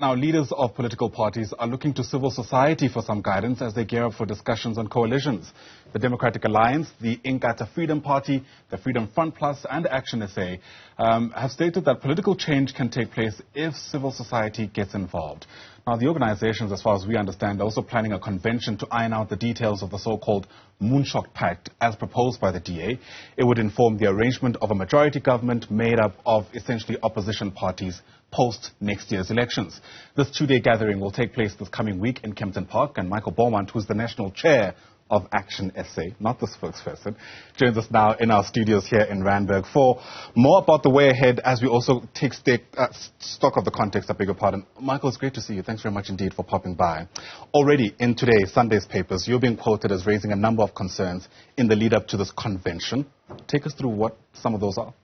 Now, leaders of political parties are looking to civil society for some guidance as they gear up for discussions on coalitions. The Democratic Alliance, the Inkatha Freedom Party, the Freedom Front Plus and ActionSA have stated that political change can take place if civil society gets involved. Now, the organizations, as far as we understand, are also planning a convention to iron out the details of the so-called Moonshot pact as proposed by the DA. It would inform the arrangement of a majority government made up of essentially opposition parties post next year's elections. This two-day gathering will take place this coming week in Kempton Park, and Michael Beaumont, who's the national chair of ActionSA, not the spokesperson, joins us now in our studios here in Randburg for more about the way ahead as we also take stock of the context, I beg your pardon. Michael, it's great to see you. Thanks very much indeed for popping by. Already in today's Sunday's papers, you're being quoted as raising a number of concerns in the lead up to this convention. Take us through what some of those are.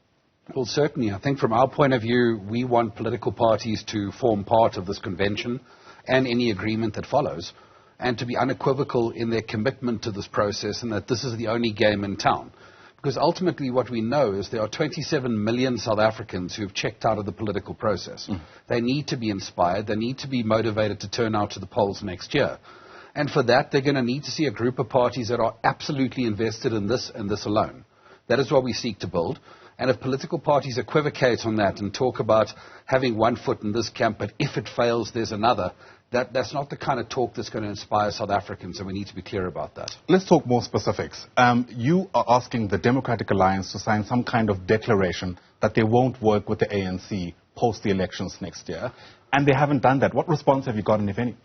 Well, certainly. I think from our point of view, we want political parties to form part of this convention and any agreement that follows, and to be unequivocal in their commitment to this process and that this is the only game in town. Because ultimately what we know is there are 27 million South Africans who have checked out of the political process. They need to be inspired. They need to be motivated to turn out to the polls next year. And for that, they're going to need to see a group of parties that are absolutely invested in this and this alone. That is what we seek to build. And if political parties equivocate on that and talk about having one foot in this camp, but if it fails, there's another, that's not the kind of talk that's going to inspire South Africans, and we need to be clear about that. Let's talk more specifics. You are asking the Democratic Alliance to sign some kind of declaration that they won't work with the ANC post the elections next year, and they haven't done that. What response have you gotten, if any?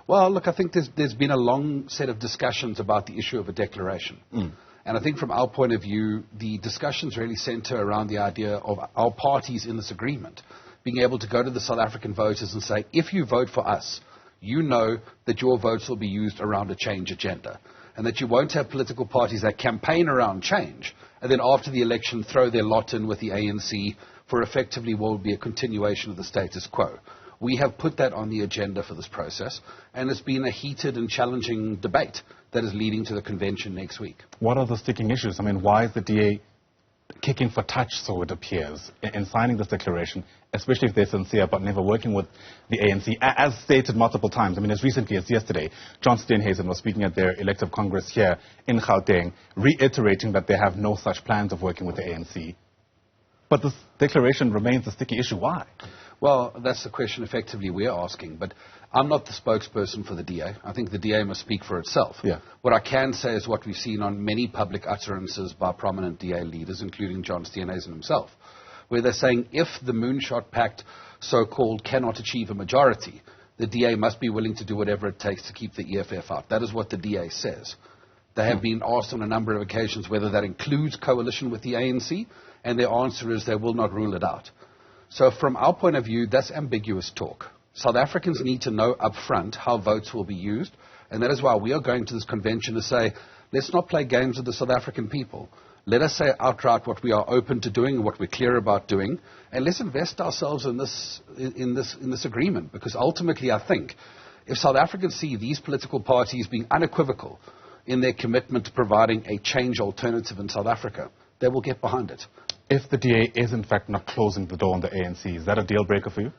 Well, look, I think there's been a long set of discussions about the issue of a declaration. And I think from our point of view, the discussions really center around the idea of our parties in this agreement being able to go to the South African voters and say, if you vote for us, you know that your votes will be used around a change agenda, and that you won't have political parties that campaign around change and then after the election throw their lot in with the ANC for effectively what will be a continuation of the status quo. We have put that on the agenda for this process, and it's been a heated and challenging debate that is leading to the convention next week. What are the sticking issues? I mean, why is the DA kicking for touch, so it appears, in signing this declaration, especially if they're sincere but never working with the ANC? As stated multiple times, I mean, as recently as yesterday, John Steenhuisen was speaking at their elective congress here in Gauteng, reiterating that they have no such plans of working with the ANC. But this declaration remains a sticky issue. Why? Well, that's the question effectively we're asking, but I'm not the spokesperson for the DA. I think the DA must speak for itself. What I can say is what we've seen on many public utterances by prominent DA leaders, including John Steenhuisen himself, where they're saying if the Moonshot Pact, so-called, cannot achieve a majority, the DA must be willing to do whatever it takes to keep the EFF out. That is what the DA says. They have been asked on a number of occasions whether that includes coalition with the ANC, and their answer is they will not rule it out. So from our point of view, that's ambiguous talk. South Africans need to know up front how votes will be used, and that is why we are going to this convention to say, let's not play games with the South African people. Let us say outright what we are open to doing and what we're clear about doing, and let's invest ourselves in this agreement, because ultimately I think if South Africans see these political parties being unequivocal in their commitment to providing a change alternative in South Africa, they will get behind it. If the DA is in fact not closing the door on the ANC, is that a deal breaker for you?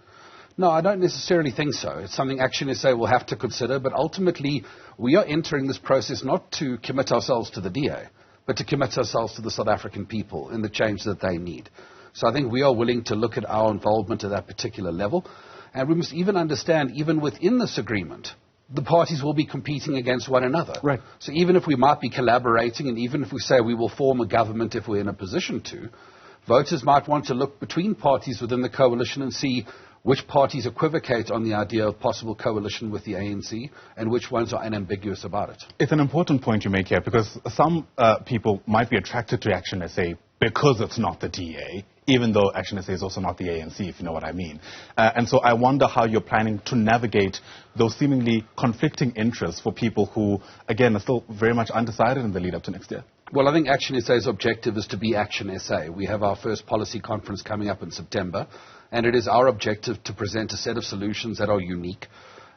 No, I don't necessarily think so. It's something ActionSA will have to consider, but ultimately we are entering this process not to commit ourselves to the DA, but to commit ourselves to the South African people in the change that they need. So I think we are willing to look at our involvement at that particular level, and we must even understand, even within this agreement, the parties will be competing against one another. Right. So even if we might be collaborating, and even if we say we will form a government if we're in a position to, voters might want to look between parties within the coalition and see which parties equivocate on the idea of possible coalition with the ANC and which ones are unambiguous about it. It's an important point you make here, because some people might be attracted to ActionSA because it's not the DA, even though ActionSA is also not the ANC, if you know what I mean. And so I wonder how you're planning to navigate those seemingly conflicting interests for people who, again, are still very much undecided in the lead up to next year. Well, I think ActionSA's objective is to be ActionSA. We have our first policy conference coming up in September, and it is our objective to present a set of solutions that are unique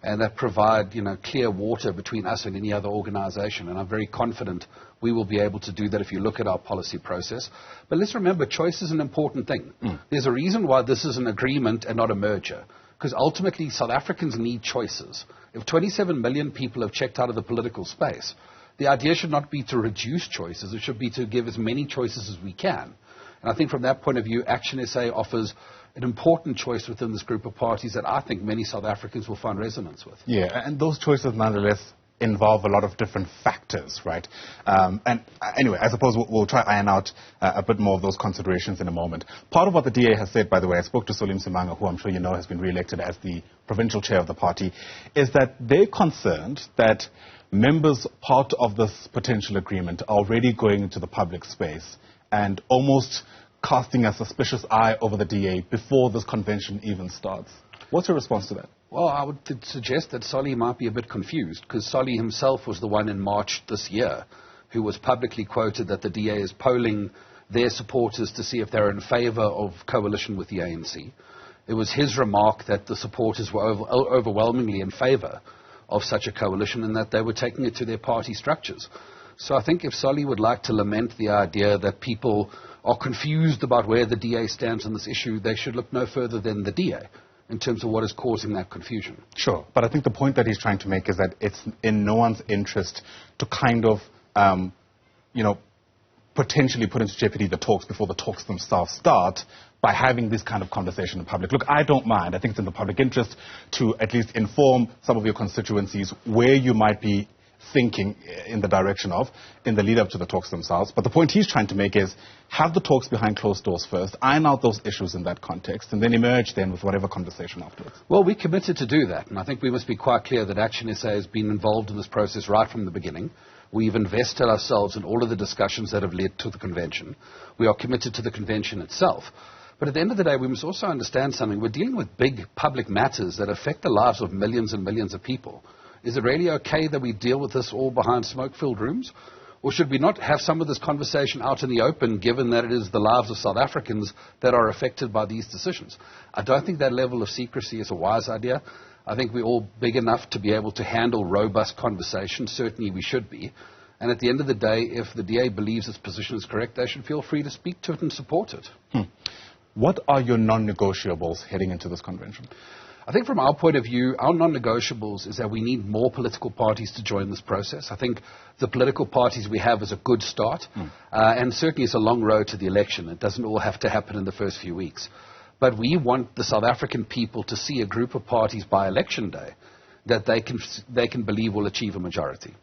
and that provide, clear water between us and any other organization. And I'm very confident we will be able to do that if you look at our policy process. But let's remember, choice is an important thing. There's a reason why this is an agreement and not a merger, Because ultimately, South Africans need choices. If 27 million people have checked out of the political space, the idea should not be to reduce choices. It should be to give as many choices as we can. And I think from that point of view, ActionSA offers an important choice within this group of parties that I think many South Africans will find resonance with. Yeah, and those choices nonetheless involve a lot of different factors, right? And anyway, I suppose we'll try to iron out a bit more of those considerations in a moment. Part of what the DA has said, by the way, I spoke to Solim Simanga, who I'm sure you know has been re-elected as the provincial chair of the party, is that they're concerned that members part of this potential agreement are already going into the public space and almost casting a suspicious eye over the DA before this convention even starts. What's your response to that? Well, I would suggest that Solly might be a bit confused, because Solly himself was the one in March this year who was publicly quoted that the DA is polling their supporters to see if they're in favour of coalition with the ANC. It was his remark that the supporters were overwhelmingly in favour of such a coalition and that they were taking it to their party structures. So I think if Solly would like to lament the idea that people are confused about where the DA stands on this issue, they should look no further than the DA in terms of what is causing that confusion. Sure, but I think the point that he's trying to make is that it's in no one's interest to kind of, potentially put into jeopardy the talks before the talks themselves start by having this kind of conversation in public. Look, I don't mind. I think it's in the public interest to at least inform some of your constituencies where you might be thinking in the direction of in the lead up to the talks themselves. But the point he's trying to make is have the talks behind closed doors first, iron out those issues in that context, and then emerge then with whatever conversation afterwards. Well, we committed to do that, and I think we must be quite clear that ActionSA has been involved in this process right from the beginning. We've invested ourselves in all of the discussions that have led to the convention. We are committed to the convention itself. But at the end of the day, we must also understand something. We're dealing with big public matters that affect the lives of millions and millions of people. Is it really okay that we deal with this all behind smoke-filled rooms? Or should we not have some of this conversation out in the open, given that it is the lives of South Africans that are affected by these decisions? I don't think that level of secrecy is a wise idea. I think we're all big enough to be able to handle robust conversation. Certainly we should be. And at the end of the day, if the DA believes its position is correct, they should feel free to speak to it and support it. What are your non-negotiables heading into this convention? I think from our point of view, our non-negotiables is that we need more political parties to join this process. I think the political parties we have is a good start, and certainly it's a long road to the election. It doesn't all have to happen in the first few weeks. But we want the South African people to see a group of parties by election day that they can believe will achieve a majority.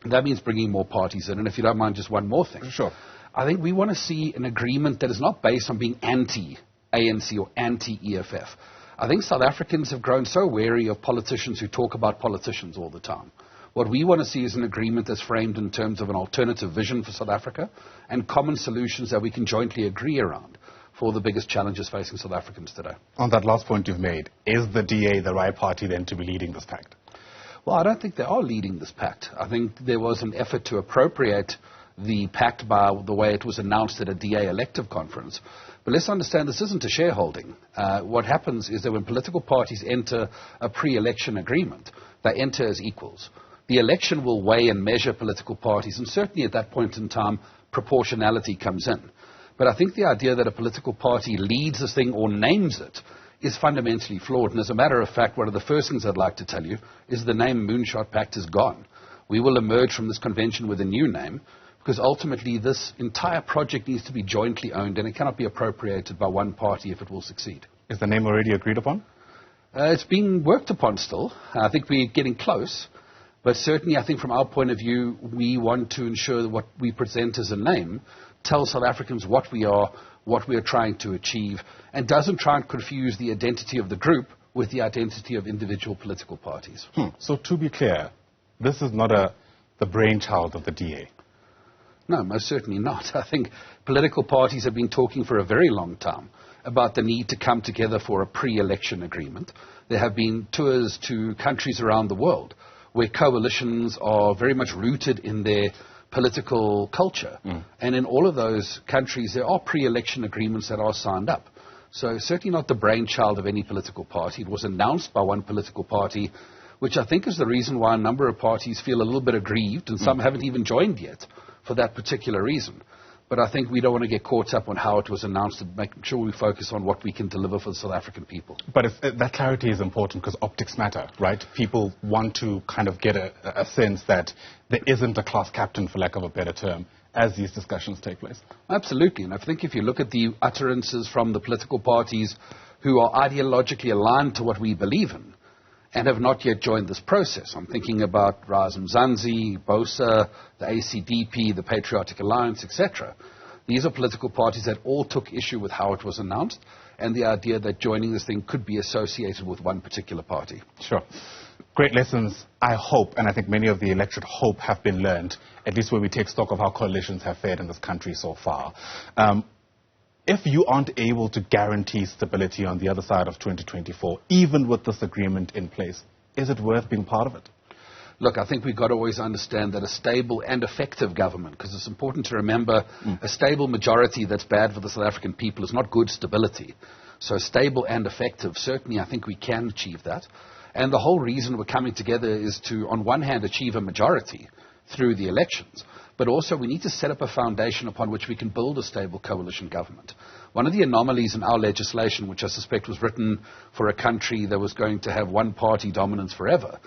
And that means bringing more parties in. And if you don't mind, just one more thing. Sure. I think we want to see an agreement that is not based on being anti-ANC or anti-EFF. I think South Africans have grown so wary of politicians who talk about politicians all the time. What we want to see is an agreement that's framed in terms of an alternative vision for South Africa and common solutions that we can jointly agree around for the biggest challenges facing South Africans today. On that last point you've made, is the DA the right party then to be leading this pact? Well, I don't think they are leading this pact. I think there was an effort to appropriate the pact by the way it was announced at a DA elective conference. But let's understand this isn't a shareholding. What happens is that when political parties enter a pre-election agreement, they enter as equals. The election will weigh and measure political parties, and certainly at that point in time, proportionality comes in. But I think the idea that a political party leads this thing or names it is fundamentally flawed. And as a matter of fact, one of the first things I'd like to tell you is the name Moonshot Pact is gone. We will emerge from this convention with a new name, because ultimately this entire project needs to be jointly owned and it cannot be appropriated by one party if it will succeed. Is the name already agreed upon? It's being worked upon still. I think we're getting close. But certainly I think from our point of view, we want to ensure that what we present as a name tells South Africans what we are trying to achieve, and doesn't try and confuse the identity of the group with the identity of individual political parties. So to be clear, this is not the brainchild of the DA. No, most certainly not. I think political parties have been talking for a very long time about the need to come together for a pre-election agreement. There have been tours to countries around the world where coalitions are very much rooted in their political culture. And in all of those countries, there are pre-election agreements that are signed up. So certainly not the brainchild of any political party. It was announced by one political party, which I think is the reason why a number of parties feel a little bit aggrieved, and some haven't even joined yet for that particular reason. But I think we don't want to get caught up on how it was announced and make sure we focus on what we can deliver for the South African people. But that clarity is important because optics matter, right? People want to kind of get a sense that there isn't a class captain, for lack of a better term, as these discussions take place. Absolutely. And I think if you look at the utterances from the political parties who are ideologically aligned to what we believe in and have not yet joined this process. I'm thinking about Rise Mzansi, BOSA, the ACDP, the Patriotic Alliance, etc. These are political parties that all took issue with how it was announced and the idea that joining this thing could be associated with one particular party. Sure. Great lessons, I hope, and I think many of the electorate hope have been learned, at least when we take stock of how coalitions have fared in this country so far. If you aren't able to guarantee stability on the other side of 2024, even with this agreement in place, is it worth being part of it? Look, I think we've got to always understand that a stable and effective government, because it's important to remember a stable majority that's bad for the South African people is not good stability. So stable and effective, certainly I think we can achieve that. And the whole reason we're coming together is to, on one hand, achieve a majority through the elections, but also we need to set up a foundation upon which we can build a stable coalition government. One of the anomalies in our legislation, which I suspect was written for a country that was going to have one-party dominance forever,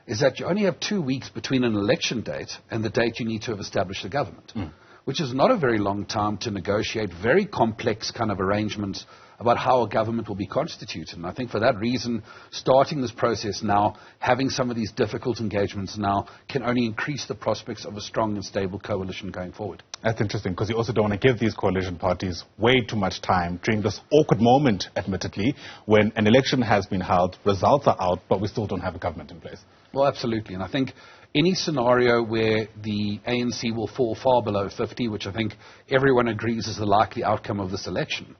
is that you only have 2 weeks between an election date and the date you need to have established a government, which is not a very long time to negotiate very complex kind of arrangements about how a government will be constituted. And I think for that reason, starting this process now, having some of these difficult engagements now, can only increase the prospects of a strong and stable coalition going forward. That's interesting, because you also don't want to give these coalition parties way too much time during this awkward moment, admittedly, when an election has been held, results are out, but we still don't have a government in place. Well, absolutely. And I think any scenario where the ANC will fall far below 50, which I think everyone agrees is the likely outcome of this election,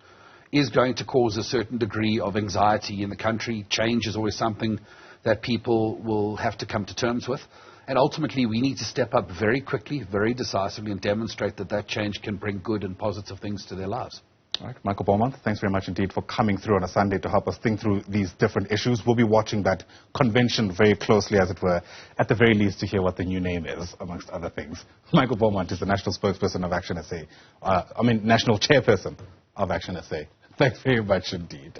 is going to cause a certain degree of anxiety in the country. Change is always something that people will have to come to terms with. And ultimately, we need to step up very quickly, very decisively, and demonstrate that that change can bring good and positive things to their lives. All right, Michael Beaumont, thanks very much indeed for coming through on a Sunday to help us think through these different issues. We'll be watching that convention very closely, as it were, at the very least to hear what the new name is, amongst other things. Michael Beaumont is the national spokesperson of ActionSA, national chairperson of ActionSA. Thanks very much indeed.